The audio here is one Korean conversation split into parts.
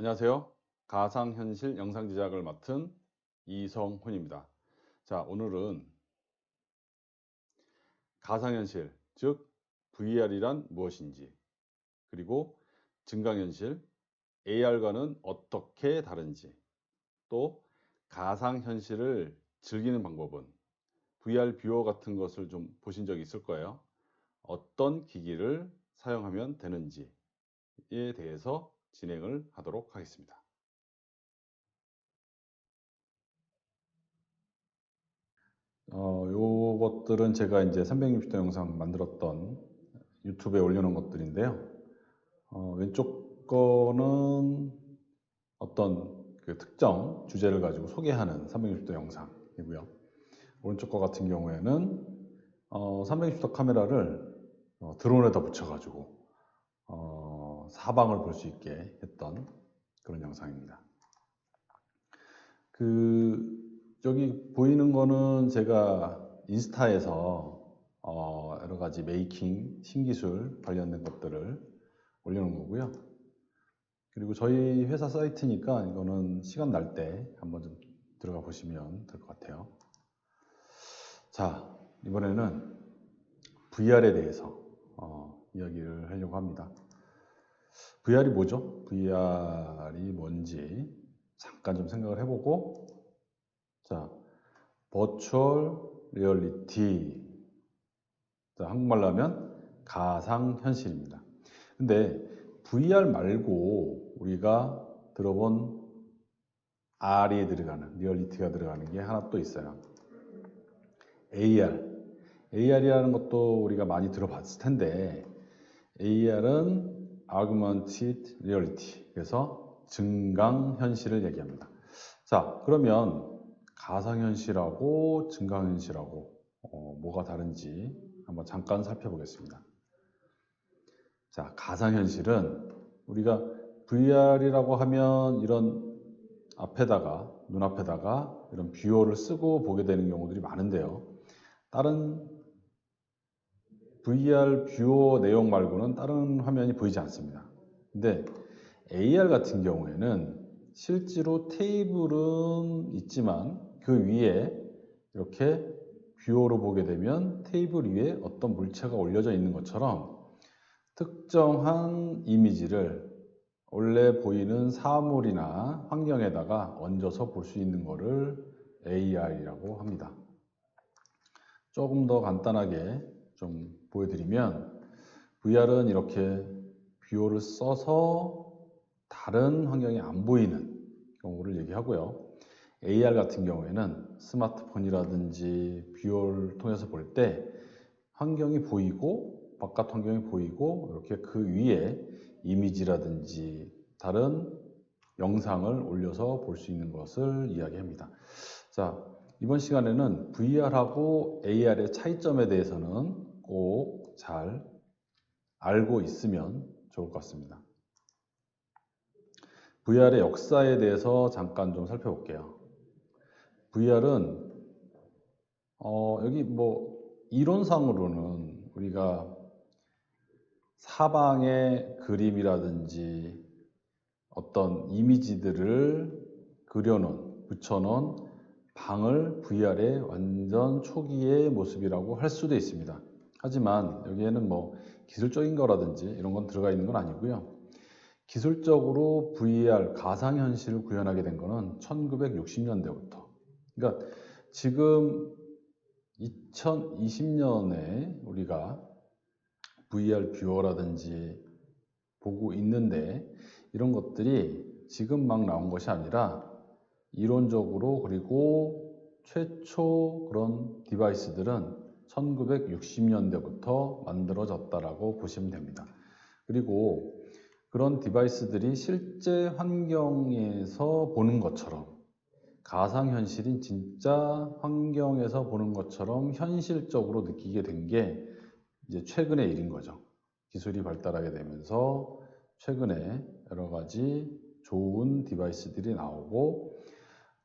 안녕하세요. 가상현실 영상 제작을 맡은 이성훈입니다. 자, 오늘은 가상현실, 즉 VR이란 무엇인지, 그리고 증강현실, AR과는 어떻게 다른지, 또 가상현실을 즐기는 방법은 VR 뷰어 같은 것을 좀 보신 적이 있을 거예요. 어떤 기기를 사용하면 되는지에 대해서 진행을 하도록 하겠습니다. 요것들은 제가 이제 360도 영상 만들었던 유튜브에 올려놓은 것들인데요. 왼쪽 거는 어떤 그 특정 주제를 가지고 소개하는 360도 영상이고요. 오른쪽 거 같은 경우에는 360도 카메라를 드론에다 붙여가지고 사방을 볼 수 있게 했던 그런 영상입니다. 여기 보이는 거는 제가 인스타에서 여러 가지 메이킹, 신기술 관련된 것들을 올려놓은 거고요. 그리고 저희 회사 사이트니까 이거는 시간 날 때 한번 좀 들어가 보시면 될 것 같아요. 자, 이번에는 VR에 대해서 이야기를 하려고 합니다. VR이 뭐죠? VR이 뭔지 잠깐 좀 생각을 해보고, 자, 버추얼 리얼리티, 한국말로 하면 가상현실입니다. 근데 VR 말고 우리가 들어본 R이 들어가는, 리얼리티가 들어가는 게 하나 또 있어요. AR. AR이라는 것도 우리가 많이 들어봤을 텐데, AR은 Augmented Reality, 그래서 증강현실을 얘기합니다. 자, 그러면 가상현실하고 증강현실하고 뭐가 다른지 한번 잠깐 살펴보겠습니다. 자, 가상현실은 우리가 VR이라고 하면 이런 눈앞에다가 이런 뷰어를 쓰고 보게 되는 경우들이 많은데요. 다른 VR 뷰어 내용 말고는 다른 화면이 보이지 않습니다. 근데 AR 같은 경우에는 실제로 테이블은 있지만 그 위에 이렇게 뷰어로 보게 되면 테이블 위에 어떤 물체가 올려져 있는 것처럼 특정한 이미지를 원래 보이는 사물이나 환경에다가 얹어서 볼 수 있는 것을 AR이라고 합니다. 조금 더 간단하게 좀 보여드리면 VR은 이렇게 뷰어를 써서 다른 환경이 안 보이는 경우를 얘기하고요. AR 같은 경우에는 스마트폰이라든지 뷰어를 통해서 볼 때 환경이 보이고 바깥 환경이 보이고 이렇게 그 위에 이미지라든지 다른 영상을 올려서 볼 수 있는 것을 이야기합니다. 자, 이번 시간에는 VR하고 AR의 차이점에 대해서는 꼭 잘 알고 있으면 좋을 것 같습니다. VR의 역사에 대해서 잠깐 좀 살펴볼게요. VR은 여기 뭐 이론상으로는 우리가 사방의 그림이라든지 어떤 이미지들을 붙여놓은 방을 VR의 완전 초기의 모습이라고 할 수도 있습니다. 하지만 여기에는 뭐 기술적인 거라든지 이런 건 들어가 있는 건 아니고요. 기술적으로 VR, 가상현실을 구현하게 된 거는 1960년대부터. 그러니까 지금 2020년에 우리가 VR 뷰어라든지 보고 있는데 이런 것들이 지금 막 나온 것이 아니라 이론적으로 그리고 최초 그런 디바이스들은 1960년대부터 만들어졌다라고 보시면 됩니다. 그리고 그런 디바이스들이 실제 환경에서 보는 것처럼 가상현실인 진짜 환경에서 보는 것처럼 현실적으로 느끼게 된 게 이제 최근의 일인 거죠. 기술이 발달하게 되면서 최근에 여러 가지 좋은 디바이스들이 나오고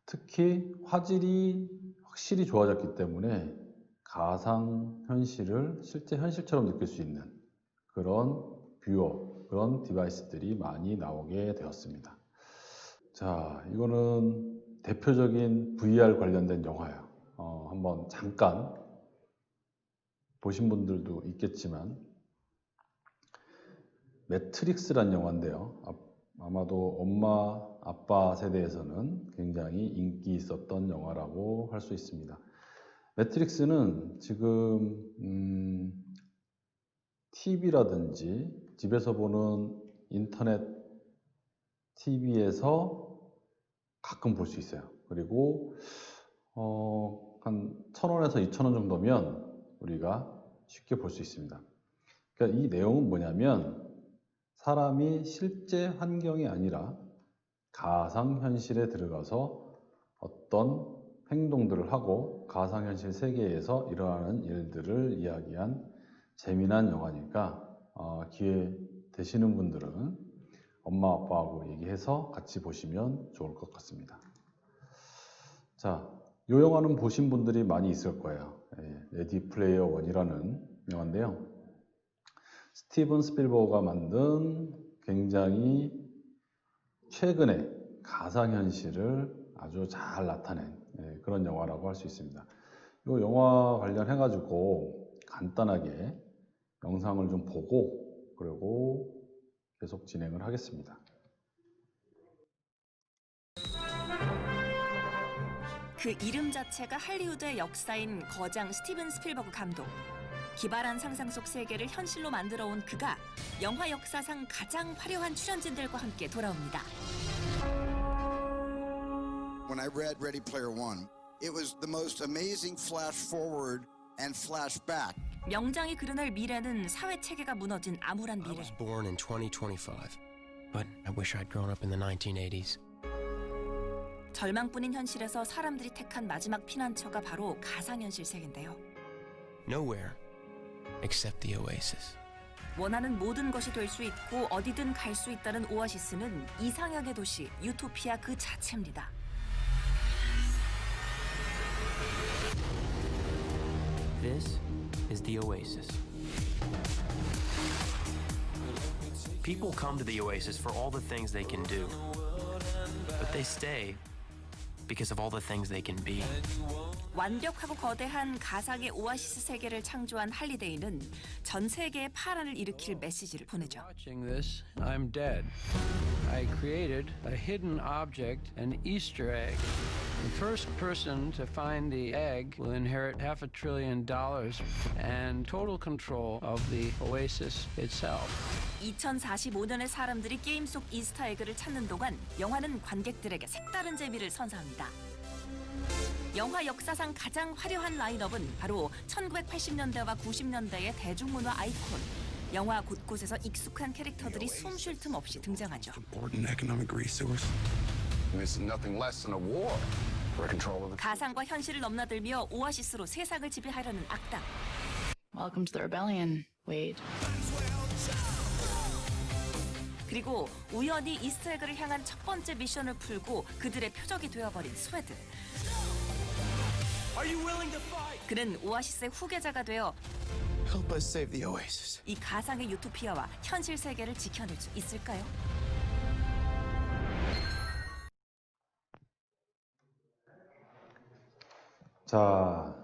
특히 화질이 확실히 좋아졌기 때문에 가상현실을 실제 현실처럼 느낄 수 있는 그런 뷰어, 그런 디바이스들이 많이 나오게 되었습니다. 자, 이거는 대표적인 VR 관련된 영화예요. 한번 잠깐 보신 분들도 있겠지만 매트릭스란 영화인데요. 아마도 엄마, 아빠 세대에서는 굉장히 인기 있었던 영화라고 할 수 있습니다. 매트릭스는 지금 TV라든지 집에서 보는 인터넷 TV에서 가끔 볼 수 있어요. 그리고 한 1,000원에서 2,000원 정도면 우리가 쉽게 볼 수 있습니다. 그러니까 이 내용은 뭐냐면 사람이 실제 환경이 아니라 가상현실에 들어가서 어떤 행동들을 하고 가상현실 세계에서 일어나는 일들을 이야기한 재미난 영화니까 기회 되시는 분들은 엄마 아빠하고 얘기해서 같이 보시면 좋을 것 같습니다. 자, 이 영화는 보신 분들이 많이 있을 거예요. 레디 플레이어 원이라는 영화인데요. 스티븐 스필버그가 만든 굉장히 최근에 가상현실을 아주 잘 나타낸 그런 영화라고 할 수 있습니다. 이 영화 관련해 가지고 간단하게 영상을 좀 보고 그리고 계속 진행을 하겠습니다. 그 이름 자체가 할리우드의 역사인 거장 스티븐 스필버그 감독. 기발한 상상 속 세계를 현실로 만들어 온 그가 영화 역사상 가장 화려한 출연진들과 함께 돌아옵니다. When I read Ready Player One, it was the most amazing flash forward and flash back. 명장이 그려낼 미래는 사회 체계가 무너진 암울한 I 미래. was born in 2025, but I wish I'd grown up in the 1980s. 절망뿐인 현실에서 사람들이 택한 마지막 피난처가 바로 가상현실 세계인데요. Nowhere except the Oasis. 원하는 모든 것이 될 수 있고 어디든 갈 수 있다는 오아시스는 이상향의 도시 유토피아 그 자체입니다. This is the Oasis. People come to the Oasis for all the things they can do, but they stay because of all the things they can be. 완벽하고 거대한 가상의 오아시스 세계를 창조한 할리데이는 전 세계에 파란을 일으킬 메시지를 보내죠. Watching this, I'm dead. I created a hidden object, an Easter egg. The first person to find the egg will inherit $500 billion and total control of the Oasis itself. 2045년에 사람들이 게임 속 이스터 에그를 찾는 동안 영화는 관객들에게 색다른 재미를 선사합니다. 영화 역사상 가장 화려한 라인업은 바로 1980년대와 90년대의 대중문화 아이콘. 영화 곳곳에서 익숙한 캐릭터들이 숨 쉴 틈 없이 등장하죠. Important economic resource. This is nothing less than a war for control of the. 가상과 현실을 넘나들며 오아시스로 세상을 지배하려는 악당. Welcome to the rebellion, Wade. 그리고 우연히 이스터 에그를 향한 첫 번째 미션을 풀고 그들의 표적이 되어버린 스웨드. 그는 오아시스의 후계자가 되어 Help us save the Oasis. 이 가상의 유토피아와 현실 세계를 지켜낼 수 있을까요? 자,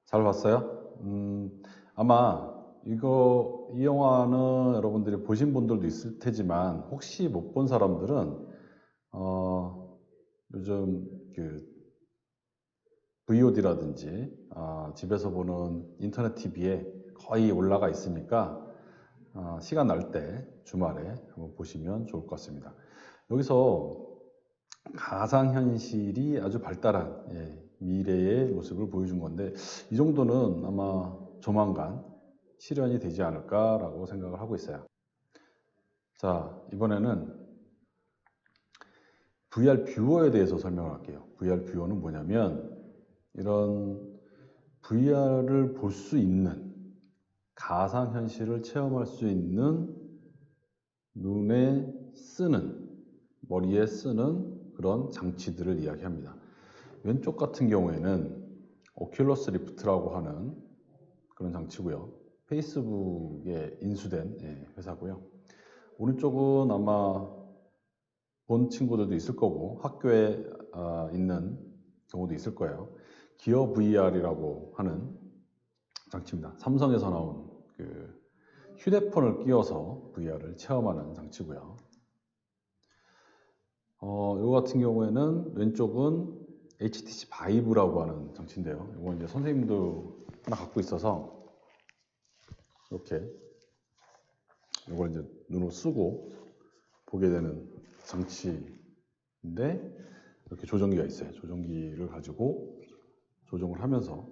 잘 봤어요? 아마 이 영화는 여러분들이 보신 분들도 있을 테지만 혹시 못 본 사람들은 요즘 그 VOD라든지 집에서 보는 인터넷 TV에 거의 올라가 있으니까 시간 날 때 주말에 한번 보시면 좋을 것 같습니다. 여기서 가상현실이 아주 발달한 미래의 모습을 보여준 건데 이 정도는 아마 조만간 실현이 되지 않을까라고 생각을 하고 있어요. 자, 이번에는 VR 뷰어에 대해서 설명을 할게요. VR 뷰어는 뭐냐면 이런 VR을 볼 수 있는 가상현실을 체험할 수 있는 눈에 쓰는 머리에 쓰는 그런 장치들을 이야기합니다. 왼쪽 같은 경우에는 오큘러스 리프트라고 하는 그런 장치고요. 페이스북에 인수된 회사고요. 오른쪽은 아마 본 친구들도 있을 거고 학교에 있는 경우도 있을 거예요. 기어 VR이라고 하는 장치입니다. 삼성에서 나온 그 휴대폰을 끼워서 VR을 체험하는 장치고요. 이거 같은 경우에는 왼쪽은 HTC 바이브라고 하는 장치인데요. 이거 이제 선생님도 하나 갖고 있어서 이렇게 이걸 이제 눈으로 쓰고 보게 되는 장치인데 이렇게 조정기가 있어요. 조정기를 가지고 조정을 하면서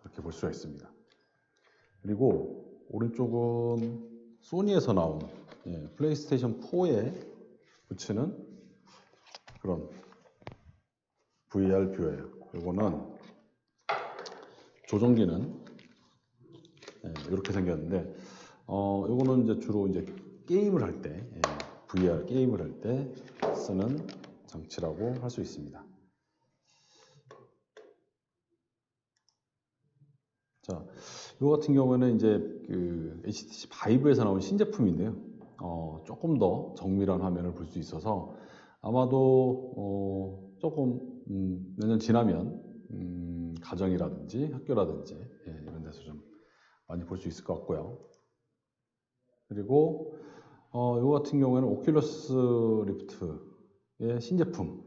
이렇게 볼 수가 있습니다. 그리고 오른쪽은 소니에서 나온 플레이스테이션 4에 붙이는 그런 VR 뷰예요. 이거는 조정기는 이렇게 생겼는데, 이거는 이제 주로 이제 게임을 할 때, VR 게임을 할 때 쓰는 장치라고 할 수 있습니다. 자, 이거 같은 경우에는 이제 그 HTC 바이브에서 나온 신제품인데요. 조금 더 정밀한 화면을 볼 수 있어서 아마도 조금 몇 년 지나면 가정이라든지 학교라든지 이런 데서 좀 많이 볼 수 있을 것 같고요. 그리고 이거 같은 경우에는 오큘러스 리프트의 신제품.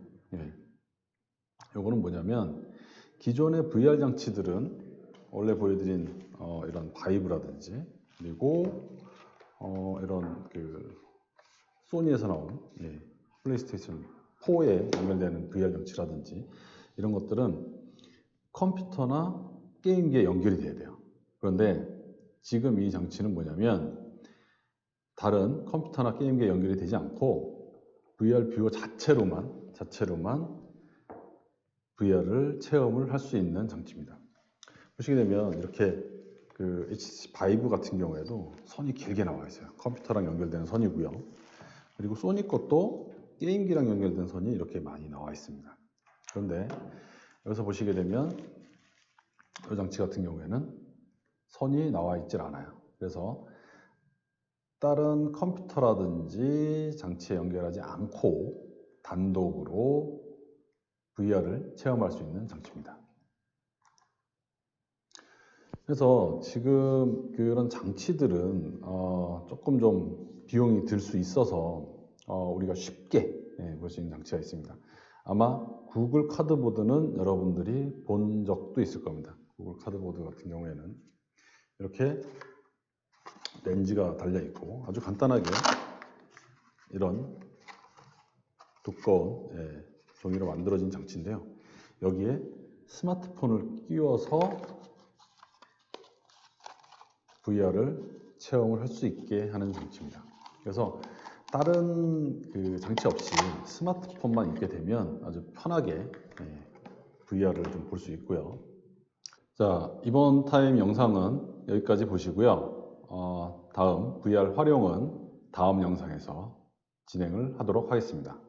이거는 뭐냐면 기존의 VR 장치들은 원래 보여드린 이런 바이브라든지 그리고 이런 그 소니에서 나온 플레이스테이션 4에 연결되는 VR 장치라든지 이런 것들은 컴퓨터나 게임기에 연결이 돼야 돼요. 그런데 지금 이 장치는 뭐냐면 다른 컴퓨터나 게임기에 연결이 되지 않고 VR 뷰어 자체로만 VR을 체험을 할 수 있는 장치입니다. 보시게 되면 이렇게 그 HTC 바이브 같은 경우에도 선이 길게 나와 있어요. 컴퓨터랑 연결되는 선이고요. 그리고 소니 것도 게임기랑 연결된 선이 이렇게 많이 나와 있습니다. 그런데 여기서 보시게 되면 이 장치 같은 경우에는 선이 나와 있질 않아요. 그래서 다른 컴퓨터라든지 장치에 연결하지 않고 단독으로 VR을 체험할 수 있는 장치입니다. 그래서 지금 그런 장치들은 조금 좀 비용이 들 수 있어서 우리가 쉽게 볼 수 있는 장치가 있습니다. 아마 구글 카드보드는 여러분들이 본 적도 있을 겁니다. 구글 카드보드 같은 경우에는 이렇게 렌즈가 달려 있고 아주 간단하게 이런 두꺼운 종이로 만들어진 장치인데요. 여기에 스마트폰을 끼워서 VR을 체험을 할 수 있게 하는 장치입니다. 그래서 다른 그 장치 없이 스마트폰만 있게 되면 아주 편하게 VR을 좀 볼 수 있고요. 자, 이번 타임 영상은 여기까지 보시고요. 다음 VR 활용은 다음 영상에서 진행을 하도록 하겠습니다.